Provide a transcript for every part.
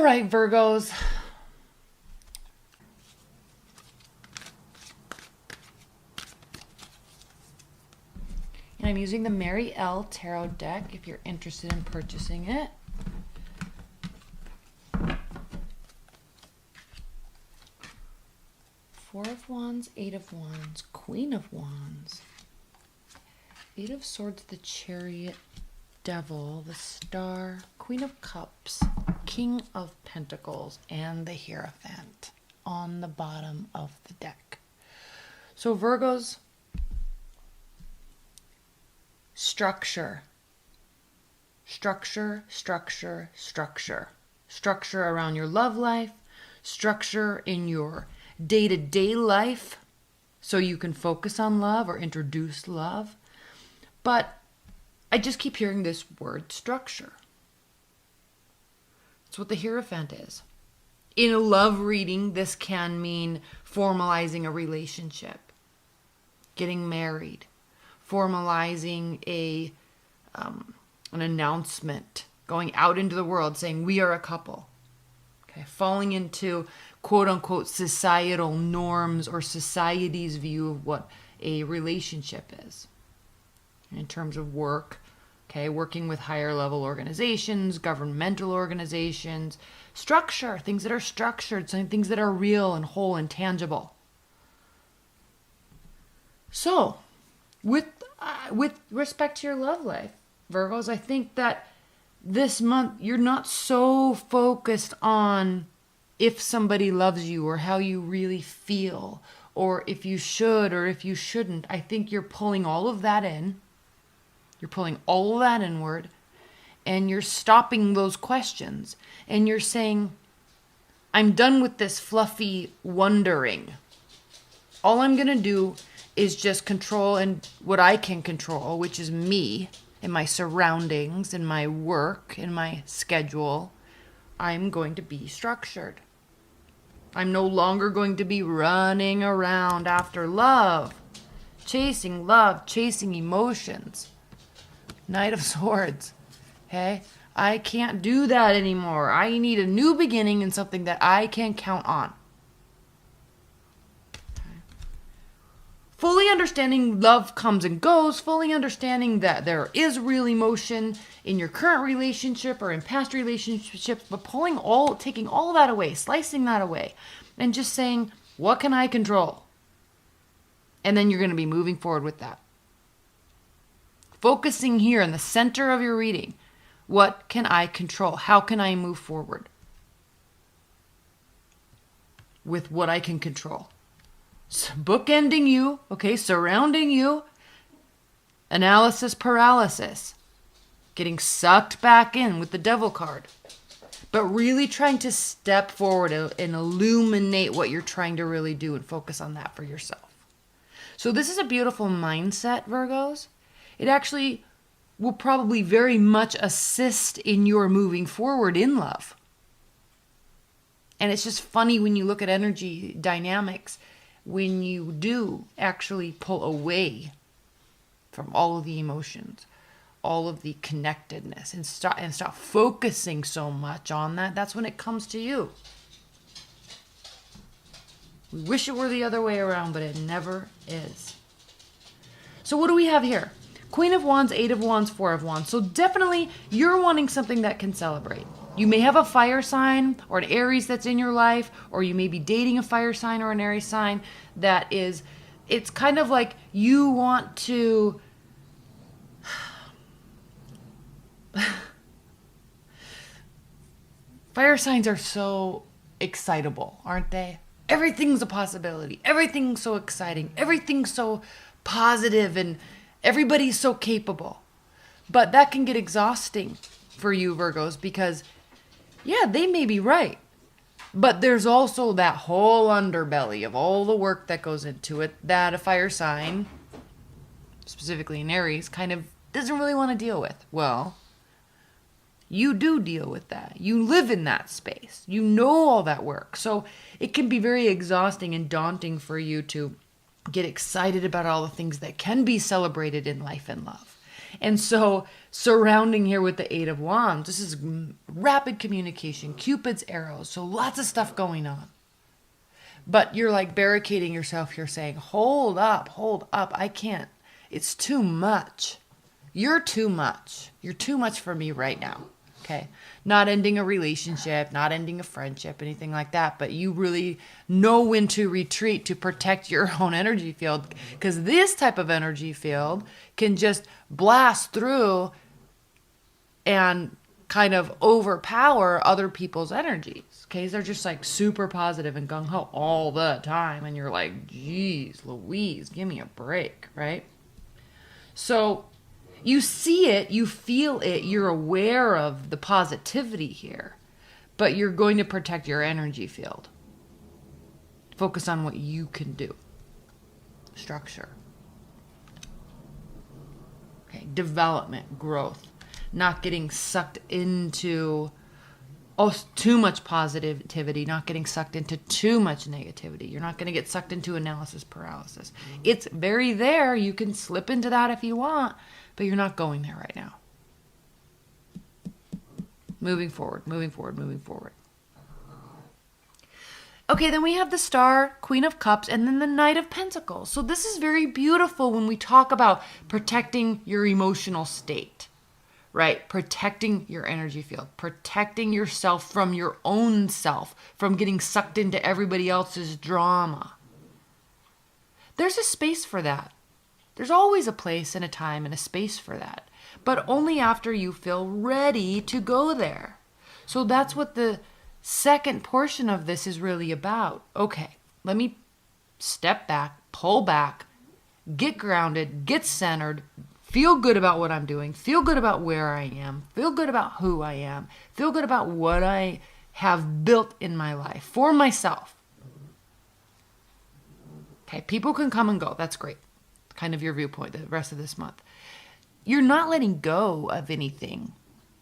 right, Virgos. And I'm using the Mary L. Tarot deck if you're interested in purchasing it. Four of Wands, Eight of Wands, Queen of Wands, Eight of Swords, the Chariot, Devil, the Star, Queen of Cups, King of Pentacles, and the Hierophant on the bottom of the deck. So Virgos, structure, structure, structure, structure. Structure around your love life, structure in your day-to-day life so you can focus on love or introduce love. But I just keep hearing this word structure. It's what the Hierophant is. In a love reading, this can mean formalizing a relationship, getting married, formalizing an announcement, going out into the world saying we are a couple. Okay, falling into quote unquote societal norms or society's view of what a relationship is. In terms of work, okay, working with higher level organizations, governmental organizations, structure, things that are structured, things that are real and whole and tangible. So, with respect to your love life, Virgos, I think that this month you're not so focused on if somebody loves you or how you really feel or if you should or if you shouldn't. I think you're pulling all of that in. You're pulling all of that inward and you're stopping those questions and you're saying, I'm done with this fluffy wondering. All I'm going to do is just control and what I can control, which is me and my surroundings and my work and my schedule. I'm going to be structured. I'm no longer going to be running around after love, chasing emotions. Knight of Swords. Okay? I can't do that anymore. I need a new beginning and something that I can count on. Fully understanding love comes and goes, fully understanding that there is real emotion in your current relationship or in past relationships, but taking all that away, slicing that away, and just saying, what can I control? And then you're going to be moving forward with that. Focusing here in the center of your reading, what can I control? How can I move forward with what I can control? Bookending you, okay, surrounding you, analysis paralysis, getting sucked back in with the Devil card, but really trying to step forward and illuminate what you're trying to really do and focus on that for yourself. So this is a beautiful mindset, Virgos. It actually will probably very much assist in your moving forward in love. And it's just funny when you look at energy dynamics, when you do actually pull away from all of the emotions, all of the connectedness, and stop focusing so much on that, that's when it comes to you. We wish it were the other way around, but it never is. So what do we have here? Queen of Wands, Eight of Wands, Four of Wands. So definitely you're wanting something that can celebrate. You may have a fire sign or an Aries that's in your life, or you may be dating a fire sign or an Aries sign that is, it's kind of like you want to, fire signs are so excitable, aren't they? Everything's a possibility. Everything's so exciting. Everything's so positive and everybody's so capable. But that can get exhausting for you, Virgos, because yeah, they may be right. But there's also that whole underbelly of all the work that goes into it that a fire sign, specifically an Aries, kind of doesn't really want to deal with. Well, you do deal with that. You live in that space. You know all that work. So it can be very exhausting and daunting for you to get excited about all the things that can be celebrated in life and love. And so surrounding here with the Eight of Wands. This is rapid communication, Cupid's arrows. So lots of stuff going on. But you're like barricading yourself. You're saying, hold up, I can't. It's too much. You're too much. You're too much for me right now. Okay. Not ending a relationship, not ending a friendship, anything like that. But you really know when to retreat to protect your own energy field. Because this type of energy field can just blast through and kind of overpower other people's energies. Okay, they're just like super positive and gung-ho all the time. And you're like, geez, Louise, give me a break, right? So you see it, you feel it, you're aware of the positivity here. But you're going to protect your energy field. Focus on what you can do. Structure. Okay, development, growth. Not getting sucked into too much positivity, not getting sucked into too much negativity. You're not going to get sucked into analysis paralysis. It's very there. You can slip into that if you want, but you're not going there right now. Moving forward. Okay, then we have the Star, Queen of Cups, and then the Knight of Pentacles. So this is very beautiful when we talk about protecting your emotional state. Right? Protecting your energy field, protecting yourself from your own self, from getting sucked into everybody else's drama. There's a space for that. There's always a place and a time and a space for that, but only after you feel ready to go there. So that's what the second portion of this is really about. Okay, let me step back, pull back, get grounded, get centered, feel good about what I'm doing. Feel good about where I am. Feel good about who I am. Feel good about what I have built in my life for myself. Okay, people can come and go. That's great. Kind of your viewpoint the rest of this month. You're not letting go of anything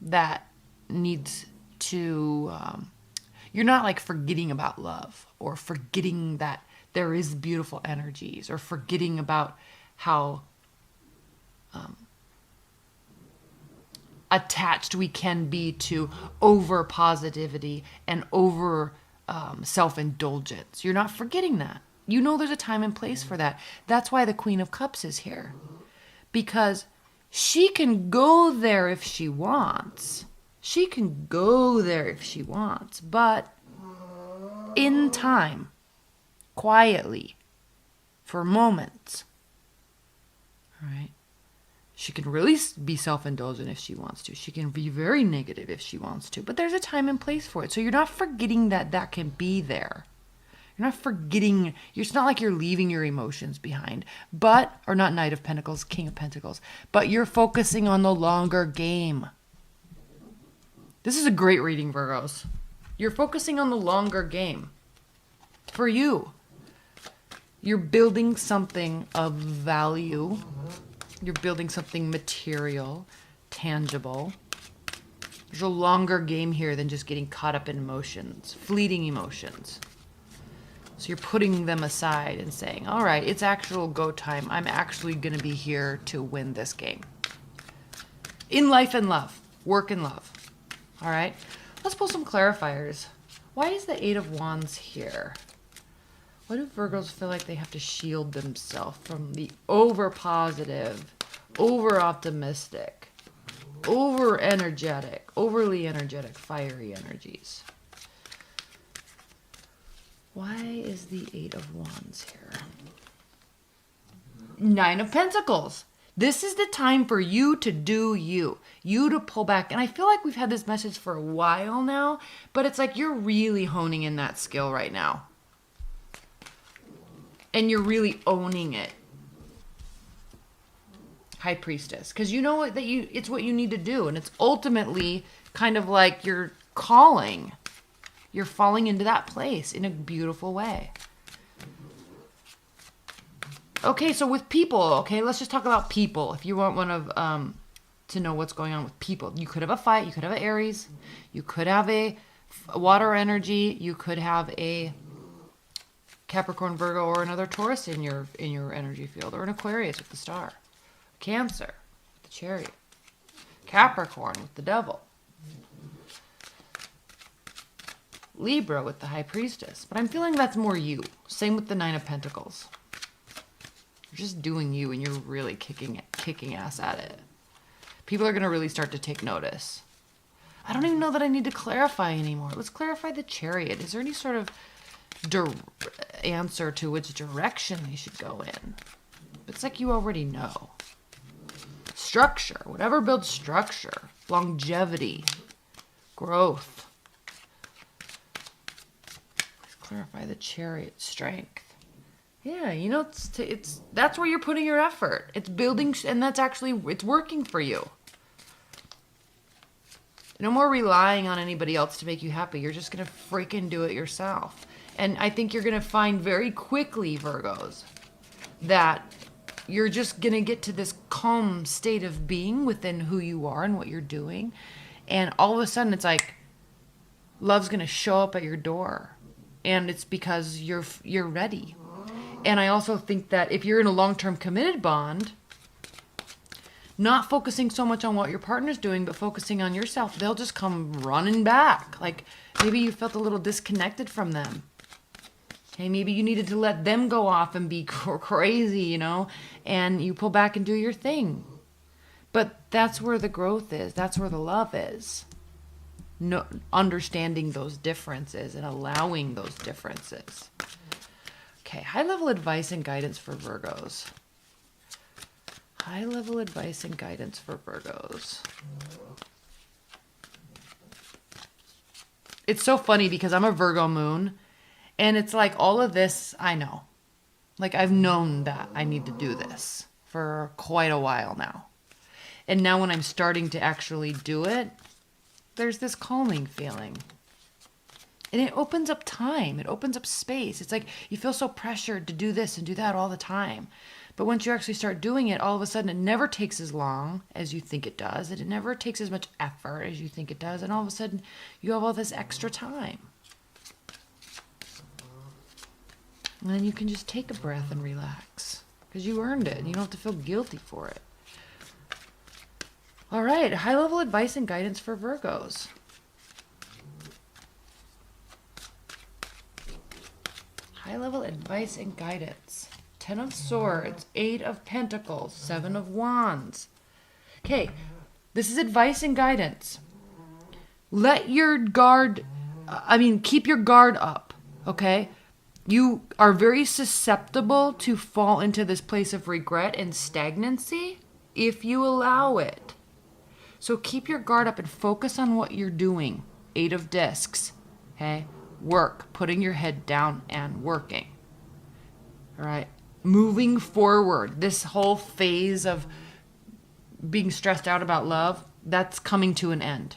that needs to... you're not like forgetting about love or forgetting that there is beautiful energies or forgetting about how... attached we can be to over positivity and over self-indulgence. You're not forgetting that. You know there's a time and place for that. That's why the Queen of Cups is here. Because she can go there if she wants. She can go there if she wants. But in time, quietly, for moments, all right? She can really be self-indulgent if she wants to. She can be very negative if she wants to. But there's a time and place for it. So you're not forgetting that that can be there. You're not forgetting. It's not like you're leaving your emotions behind. Or not Knight of Pentacles, King of Pentacles. But you're focusing on the longer game. This is a great reading, Virgos. You're focusing on the longer game. For you. You're building something of value. You're building something material, tangible. There's a longer game here than just getting caught up in emotions, fleeting emotions. So you're putting them aside and saying, all right, it's actual go time. I'm actually going to be here to win this game. In life and love, work and love. All right, let's pull some clarifiers. Why is the Eight of Wands here? Why do Virgos feel like they have to shield themselves from the over-positive, over-optimistic, over-energetic, overly energetic, fiery energies? Why is the Eight of Wands here? Nine of Pentacles. This is the time for you to do you. You to pull back. And I feel like we've had this message for a while now, but it's like you're really honing in that skill right now. And you're really owning it. High Priestess. Because you know what it's what you need to do. And it's ultimately kind of like your calling. You're falling into that place in a beautiful way. Okay, so with people, okay, let's just talk about people. If you want one of to know what's going on with people. You could have a fight, you could have an Aries, you could have a water energy, you could have a Capricorn, Virgo, or another Taurus in your energy field, or an Aquarius with the Star, Cancer, the Chariot. Capricorn with the Devil. Libra with the High Priestess. But I'm feeling that's more you. Same with the Nine of Pentacles. You're just doing you and you're really kicking ass at it. People are going to really start to take notice. I don't even know that I need to clarify anymore. Let's clarify the Chariot. Is there any sort of answer to which direction they should go in? It's like you already know. Structure. Whatever builds structure. Longevity. Growth. Let's clarify the Chariot. Strength. Yeah, you know, it's that's where you're putting your effort. It's building, and that's actually, it's working for you. No more relying on anybody else to make you happy. You're just going to freaking do it yourself. And I think you're going to find very quickly, Virgos, that you're just going to get to this calm state of being within who you are and what you're doing. And all of a sudden, it's like love's going to show up at your door. And it's because you're ready. And I also think that if you're in a long-term committed bond, not focusing so much on what your partner's doing, but focusing on yourself, they'll just come running back. Like maybe you felt a little disconnected from them. Okay, maybe you needed to let them go off and be crazy, you know, and you pull back and do your thing. But that's where the growth is. That's where the love is. No, understanding those differences and allowing those differences. Okay, high-level advice and guidance for Virgos. High-level advice and guidance for Virgos. It's so funny because I'm a Virgo moon, and it's like all of this, I know. Like I've known that I need to do this for quite a while now. And now when I'm starting to actually do it, there's this calming feeling. And it opens up time. It opens up space. It's like you feel so pressured to do this and do that all the time. But once you actually start doing it, all of a sudden it never takes as long as you think it does. It never takes as much effort as you think it does. And all of a sudden you have all this extra time. And then you can just take a breath and relax. Because you earned it. And you don't have to feel guilty for it. All right. High-level advice and guidance for Virgos. High-level advice and guidance. 10 of Swords, 8 of Pentacles, 7 of Wands. Okay, this is advice and guidance. Let your guard, keep your guard up, okay? You are very susceptible to fall into this place of regret and stagnancy if you allow it. So keep your guard up and focus on what you're doing. 8 of Discs, okay? Work, putting your head down and working. All right. Moving forward, this whole phase of being stressed out about love, that's coming to an end.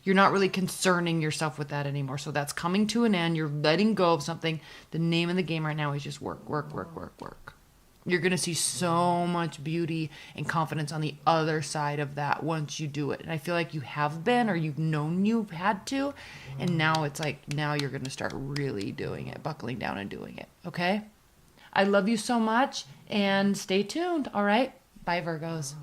You're not really concerning yourself with that anymore. So that's coming to an end. You're letting go of something. The name of the game right now is just work, work, work, work, work. You're going to see so much beauty and confidence on the other side of that once you do it. And I feel like you have been, or you've known you've had to. And now it's like, now you're going to start really doing it, buckling down and doing it. Okay? I love you so much, and stay tuned. All right? Bye, Virgos.